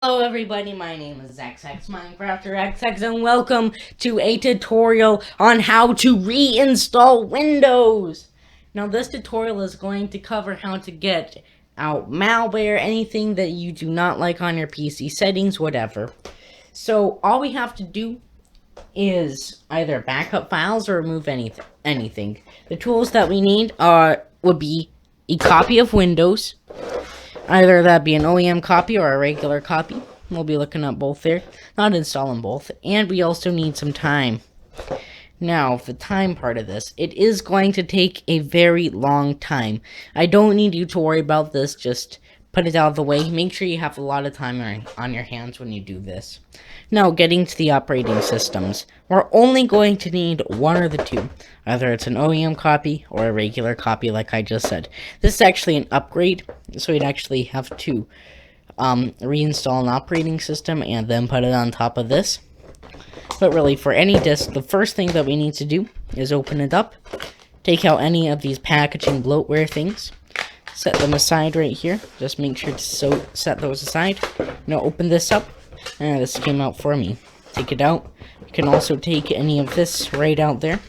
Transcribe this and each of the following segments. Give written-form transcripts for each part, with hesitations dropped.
Hello everybody, my name is XX Minecrafter XX and welcome to a tutorial on how to reinstall Windows. Now this tutorial is going to cover how to get out malware, anything that you do not like on your PC settings, whatever. So all we have to do is either backup files or remove anything. The tools that we need would be a copy of Windows, either that be an OEM copy or a regular copy. We'll be looking at both there, not installing both. And we also need some time. Now, the time part of this, it is going to take a very long time. I don't need you to worry about this, just put it out of the way. Make sure you have a lot of time on your hands when you do this. Now, getting to the operating systems, we're only going to need one or the two. Either it's an OEM copy or a regular copy, like I just said. This is actually an upgrade, so we'd actually have to reinstall an operating system and then put it on top of this. But really, for any disk, the first thing that we need to do is open it up, take out any of these packaging bloatware things, set them aside right here. Just make sure to set those aside. Now open this up. This came out for me. Take it out. You can also take any of this right out there.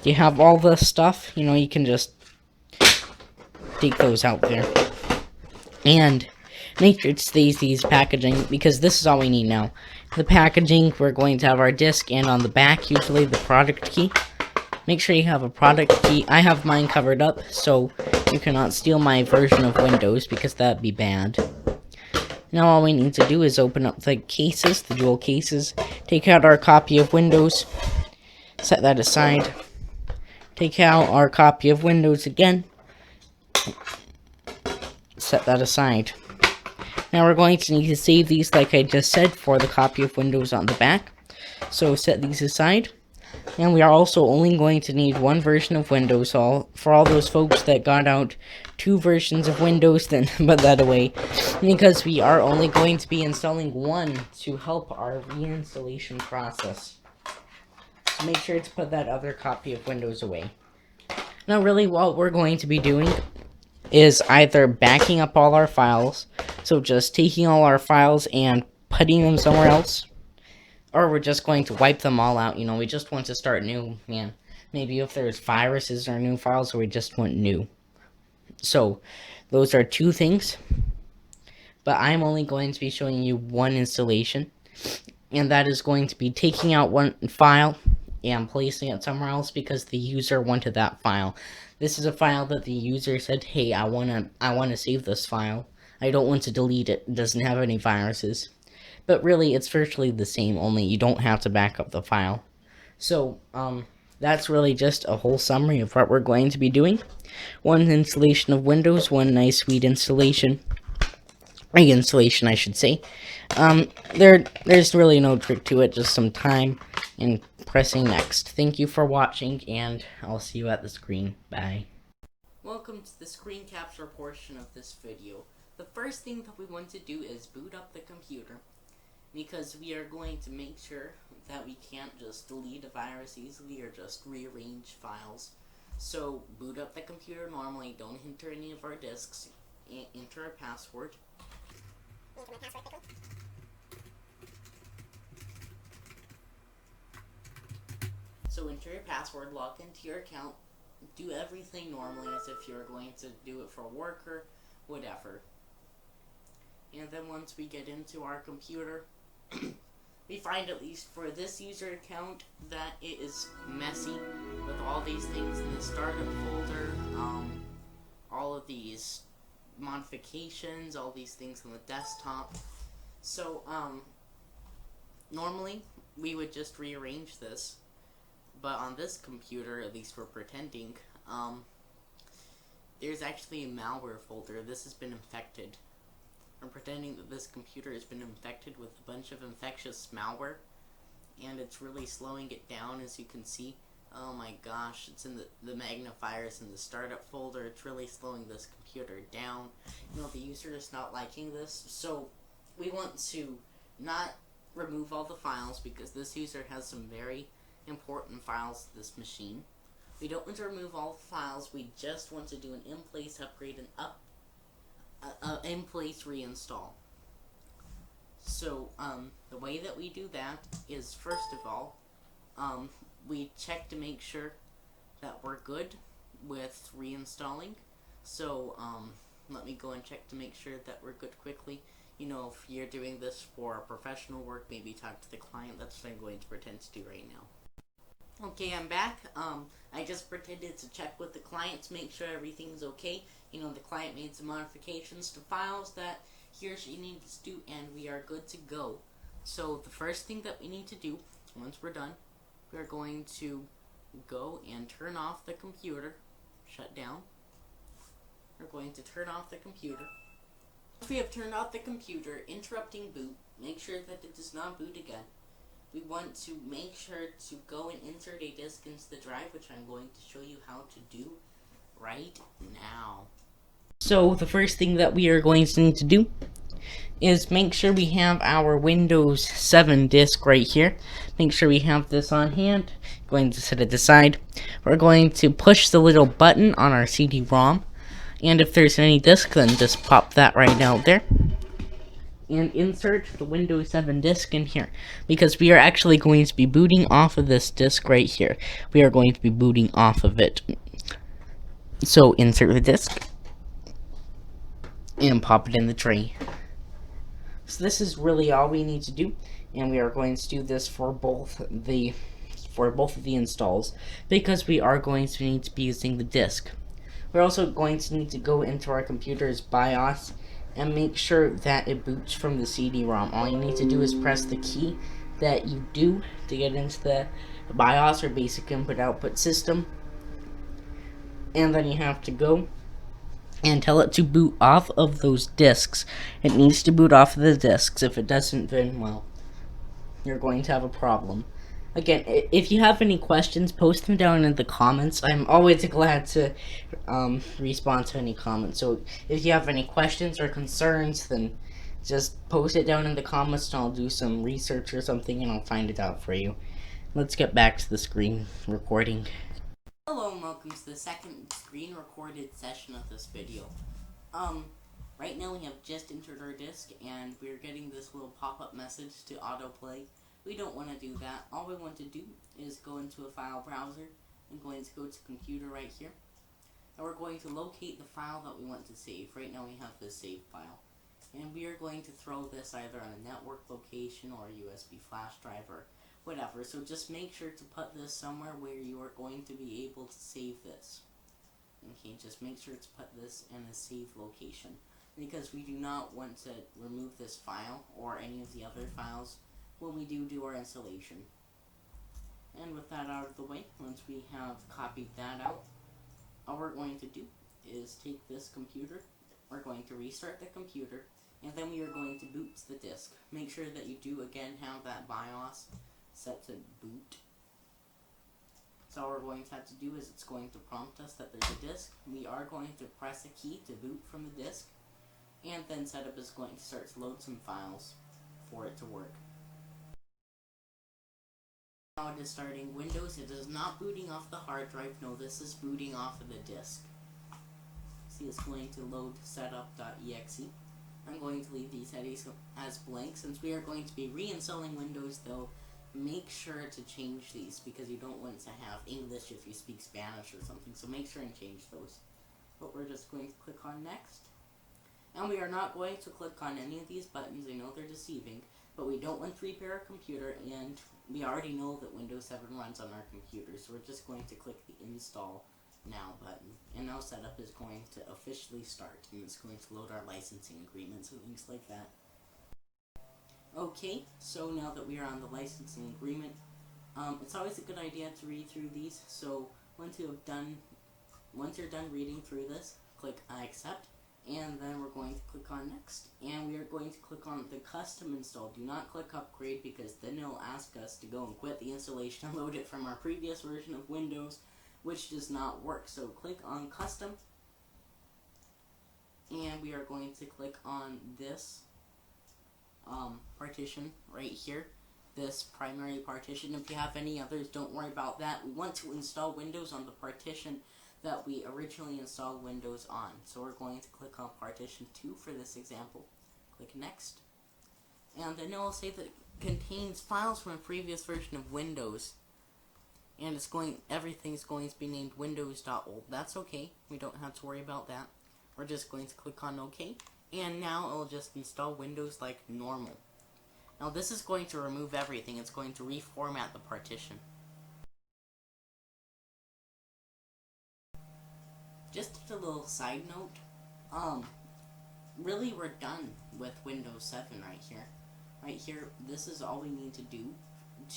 You have all the stuff, you can just take those out there. And make sure it stays these packaging, because this is all we need now. The packaging, we're going to have our disk, and on the back, usually the product key. Make sure you have a product key. I have mine covered up, so you cannot steal my version of Windows, because that'd be bad. Now all we need to do is open up the cases, the dual cases, take out our copy of Windows, set that aside, take out our copy of Windows again, set that aside. Now we're going to need to save these, like I just said, for the copy of Windows on the back. So set these aside. And we are also only going to need one version of Windows. For all those folks that got out two versions of Windows, then put that away. Because we are only going to be installing one to help our reinstallation process. So make sure to put that other copy of Windows away. Now really what we're going to be doing is either backing up all our files, so just taking all our files and putting them somewhere else, or we're just going to wipe them all out. We just want to start new, man. Maybe if there's viruses or new files, or we just want new. So those are two things, but I'm only going to be showing you one installation, and that is going to be taking out one file and placing it somewhere else because the user wanted that file. This is a file that the user said, hey, I wanna save this file. I don't want to delete it. It doesn't have any viruses. But really, it's virtually the same, only you don't have to back up the file. So, that's really just a whole summary of what we're going to be doing. One installation of Windows, one nice sweet installation. Reinstallation, I should say. There's really no trick to it, just some time and pressing next. Thank you for watching, and I'll see you at the screen. Bye. Welcome to the screen capture portion of this video. The first thing that we want to do is boot up the computer, because we are going to make sure that we can't just delete a virus easily or just rearrange files. So boot up the computer normally, don't enter any of our disks, enter a password. So enter your password, log into your account, do everything normally as if you're going to do it for work or whatever. And then once we get into our computer, we find, at least for this user account, that it is messy with all these things in the startup folder, all of these modifications, all these things on the desktop. So, normally we would just rearrange this, but on this computer, at least we're pretending, there's actually a malware folder. This has been infected. I'm pretending that this computer has been infected with a bunch of infectious malware, and it's really slowing it down, as you can see. Oh my gosh, it's in the magnifiers in the startup folder. It's really slowing this computer down. The user is not liking this, so we want to not remove all the files, because this user has some very important files to this machine. We don't want to remove all the files, we just want to do an in-place upgrade and in-place reinstall. So, the way that we do that is, first of all, we check to make sure that we're good with reinstalling. So, let me go and check to make sure that we're good quickly. You know, if you're doing this for professional work, maybe talk to the client. That's what I'm going to pretend to do right now. Okay, I'm back. I just pretended to check with the client to make sure everything's okay. You know, the client made some modifications to files that he or she needs to do, and we are good to go. So the first thing that we need to do, once we're done, we're going to go and turn off the computer, shut down. We're going to turn off the computer. Once we have turned off the computer, interrupting boot, make sure that it does not boot again. We want to make sure to go and insert a disk into the drive, which I'm going to show you how to do right now. So the first thing that we are going to need to do is make sure we have our Windows 7 disk right here. Make sure we have this on hand. Going to set it aside. We're going to push the little button on our CD-ROM, and if there's any disk, then just pop that right out there and insert the Windows 7 disk in here, because we are actually going to be booting off of this disk right here. We are going to be booting off of it. So insert the disk and pop it in the tray. So this is really all we need to do, and we are going to do this for both of the installs, because we are going to need to be using the disk. We're also going to need to go into our computer's BIOS and make sure that it boots from the CD-ROM. All you need to do is press the key that you do to get into the BIOS, or basic input-output system, and then you have to go and tell it to boot off of those disks. It needs to boot off of the disks. If it doesn't, then, well, you're going to have a problem. Again, if you have any questions, post them down in the comments. I'm always glad to respond to any comments. So if you have any questions or concerns, then just post it down in the comments, and I'll do some research or something, and I'll find it out for you. Let's get back to the screen recording. Hello and welcome to the second screen recorded session of this video. Right now we have just entered our disk, and we're getting this little pop-up message to autoplay. We don't want to do that. All we want to do is go into a file browser. I'm going to go to computer right here, and we're going to locate the file that we want to save. Right now we have this save file, and we are going to throw this either on a network location or a USB flash drive or whatever. So just make sure to put this somewhere where you are going to be able to save this. Okay, just make sure to put this in a save location, because we do not want to remove this file or any of the other files when we do our installation. And with that out of the way, once we have copied that out, all we're going to do is take this computer, we're going to restart the computer, and then we are going to boot to the disk. Make sure that you do again have that BIOS set to boot. So all we're going to have to do is it's going to prompt us that there's a disk. We are going to press a key to boot from the disk, and then setup is going to start to load some files for it to work. Now it is starting Windows. It is not booting off the hard drive. No, this is booting off of the disk. See, it's going to load setup.exe. I'm going to leave these headings as blank. Since we are going to be reinstalling Windows, though, make sure to change these, because you don't want to have English if you speak Spanish or something. So make sure and change those. But we're just going to click on next. And we are not going to click on any of these buttons. I know they're deceiving, but we don't want to repair our computer, and we already know that Windows 7 runs on our computer, so we're just going to click the Install Now button. And now setup is going to officially start, and it's going to load our licensing agreements and things like that. Okay, so now that we are on the licensing agreement, it's always a good idea to read through these. So once you're done reading through this, click I accept, and then we're going to click on next, and we are going to click on the custom install. Do not click upgrade, because then it'll ask us to go and quit the installation and load it from our previous version of Windows, which does not work. So click on custom, and we are going to click on this partition right here, this primary partition. If you have any others, don't worry about that. We want to install Windows on the partition that we originally installed Windows on. So we're going to click on partition 2 for this example. Click next. and then it will say that it contains files from a previous version of Windows. And everything's going to be named Windows.old. That's okay. We don't have to worry about that. We're just going to click on OK. And now it'll just install Windows like normal. Now this is going to remove everything. It's going to reformat the partition. Just a little side note. Really we're done with Windows 7 right here. Right here, this is all we need to do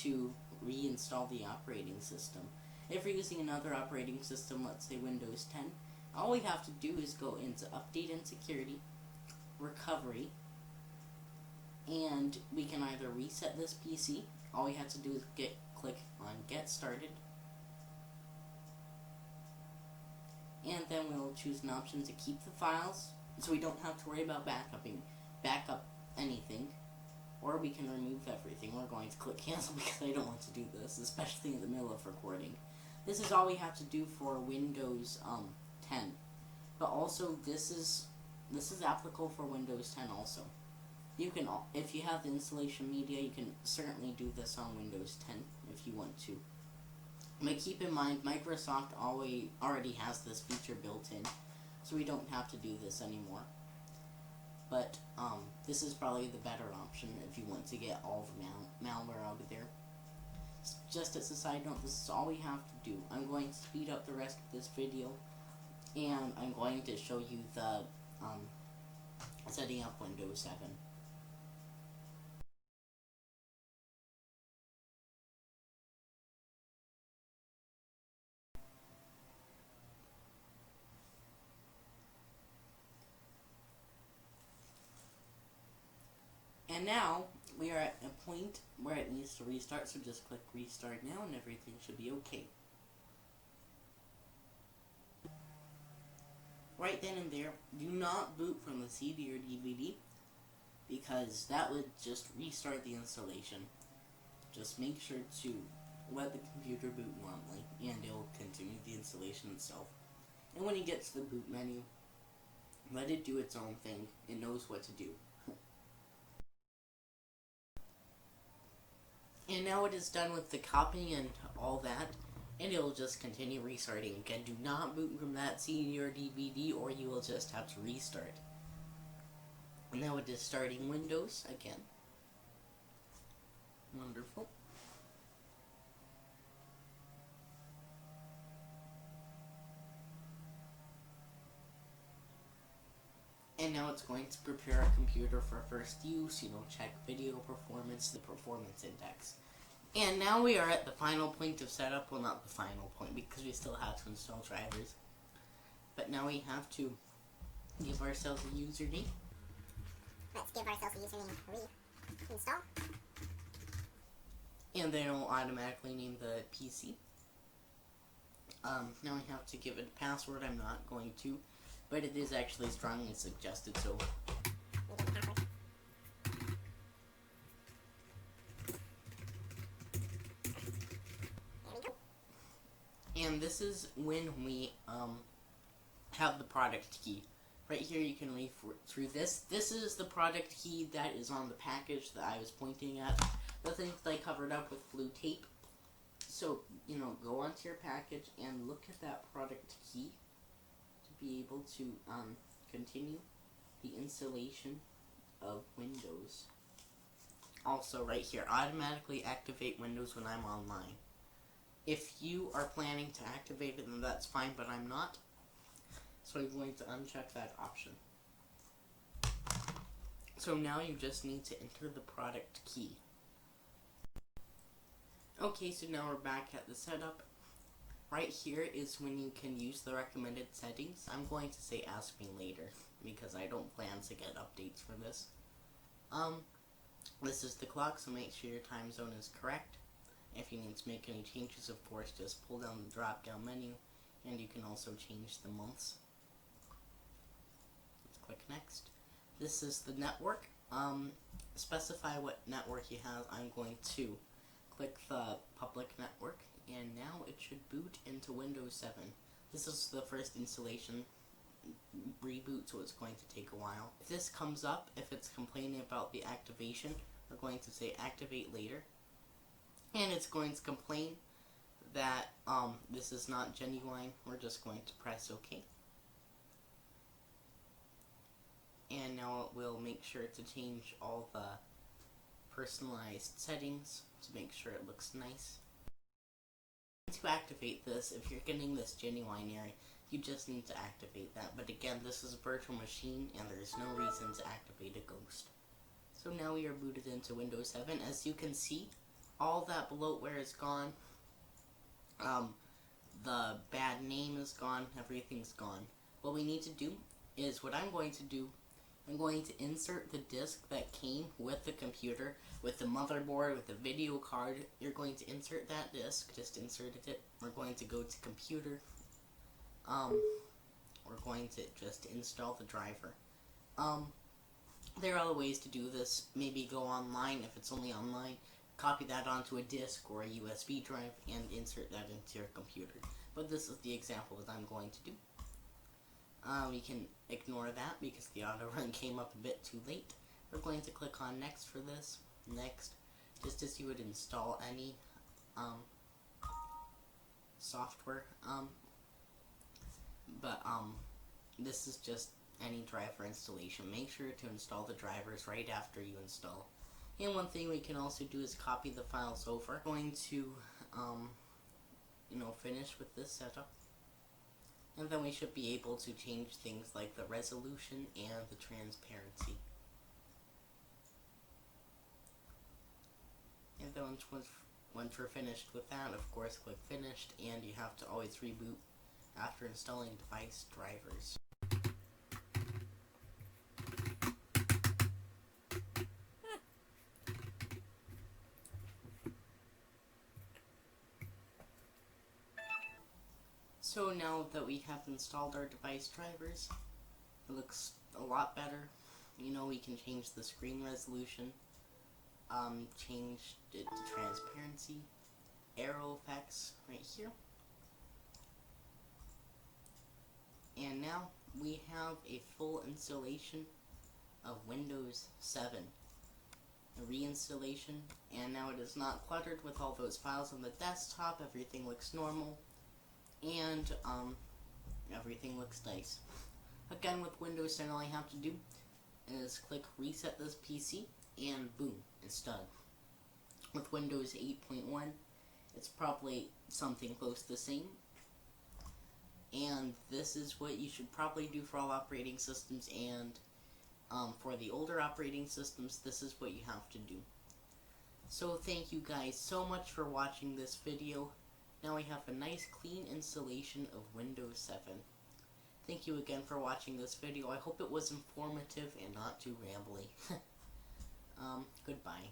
to reinstall the operating system. If you're using another operating system, let's say Windows 10, all we have to do is go into Update and Security, Recovery, and we can either reset this PC. All we have to do is click on Get Started, and then we'll choose an option to keep the files, so we don't have to worry about backup anything. Or we can remove everything. We're going to click cancel because I don't want to do this, especially in the middle of recording. This is all we have to do for Windows 10. But also this is applicable for Windows 10 also. You can, if you have the installation media, you can certainly do this on Windows 10 if you want to. But keep in mind, Microsoft already has this feature built in, so we don't have to do this anymore. But this is probably the better option if you want to get all the malware out of there. Just as a side note, this is all we have to do. I'm going to speed up the rest of this video, and I'm going to show you the setting up Windows 7. And now, we are at a point where it needs to restart, so just click restart now and everything should be okay. Right then and there, do not boot from the CD or DVD, because that would just restart the installation. Just make sure to let the computer boot normally, and it will continue the installation itself. And when you get to the boot menu, let it do its own thing. It knows what to do. And now it is done with the copying and all that, and it will just continue restarting. Again, do not boot from that CD or DVD, or you will just have to restart. And now it is starting Windows again. Wonderful. And now it's going to prepare a computer for first use, check video performance, the performance index. And now we are at the final point of setup. Well, not the final point, because we still have to install drivers. But now we have to give ourselves a username. Let's give ourselves a username, reinstall. And then it will automatically name the PC. Now we have to give it a password. I'm not going to, but it is actually strongly suggested, so. And this is when we have the product key. Right here you can read through this. This is the product key that is on the package that I was pointing at. The things that I covered up with blue tape. So, go onto your package and look at that product key to be able to continue the installation of Windows. Also right here, automatically activate Windows when I'm online. If you are planning to activate it, then that's fine, but I'm not. So I'm going to uncheck that option. So now you just need to enter the product key. Okay, so now we're back at the setup. Right here is when you can use the recommended settings. I'm going to say ask me later, because I don't plan to get updates for this. This is the clock, so make sure your time zone is correct. If you need to make any changes, of course, just pull down the drop-down menu, and you can also change the months. Let's click next. This is the network. Specify what network you have. I'm going to click the public network, and now it should boot into Windows 7. This is the first installation reboot, so it's going to take a while. If this comes up, if it's complaining about the activation, we're going to say activate later. And it's going to complain that this is not genuine. We're just going to press OK. And now it will make sure to change all the personalized settings to make sure it looks nice. To activate this, if you're getting this genuine error, you just need to activate that. But again, this is a virtual machine and there's no reason to activate a ghost. So now we are booted into Windows 7. As you can see, all that bloatware is gone. The bad name is gone. Everything's gone. What we need to do is, what I'm going to do, I'm going to insert the disk that came with the computer, with the motherboard, with the video card. You're going to insert that disk. Just inserted it. We're going to go to computer. We're going to just install the driver. There are other ways to do this. Maybe go online if it's only online. Copy that onto a disk or a USB drive and insert that into your computer. But this is the example that I'm going to do. We can ignore that because the auto run came up a bit too late. We're going to click on next for this. Next, just as you would install any software. This is just any driver installation. Make sure to install the drivers right after you install. And one thing we can also do is copy the files over. We're going to finish with this setup. And then we should be able to change things like the resolution and the transparency. And then once we're finished with that, of course, click finished, and you have to always reboot after installing device drivers. So now that we have installed our device drivers, it looks a lot better. We can change the screen resolution, change it to transparency, arrow effects right here. And now we have a full installation of Windows 7. A reinstallation, and now it is not cluttered with all those files on the desktop. Everything looks normal. And everything looks nice. Again, with Windows 10, all I have to do is click reset this PC, and boom, it's done. With Windows 8.1, it's probably something close to the same. And this is what you should probably do for all operating systems, and for the older operating systems, this is what you have to do. So thank you guys so much for watching this video. Now we have a nice clean installation of Windows 7. Thank you again for watching this video. I hope it was informative and not too rambly. Goodbye.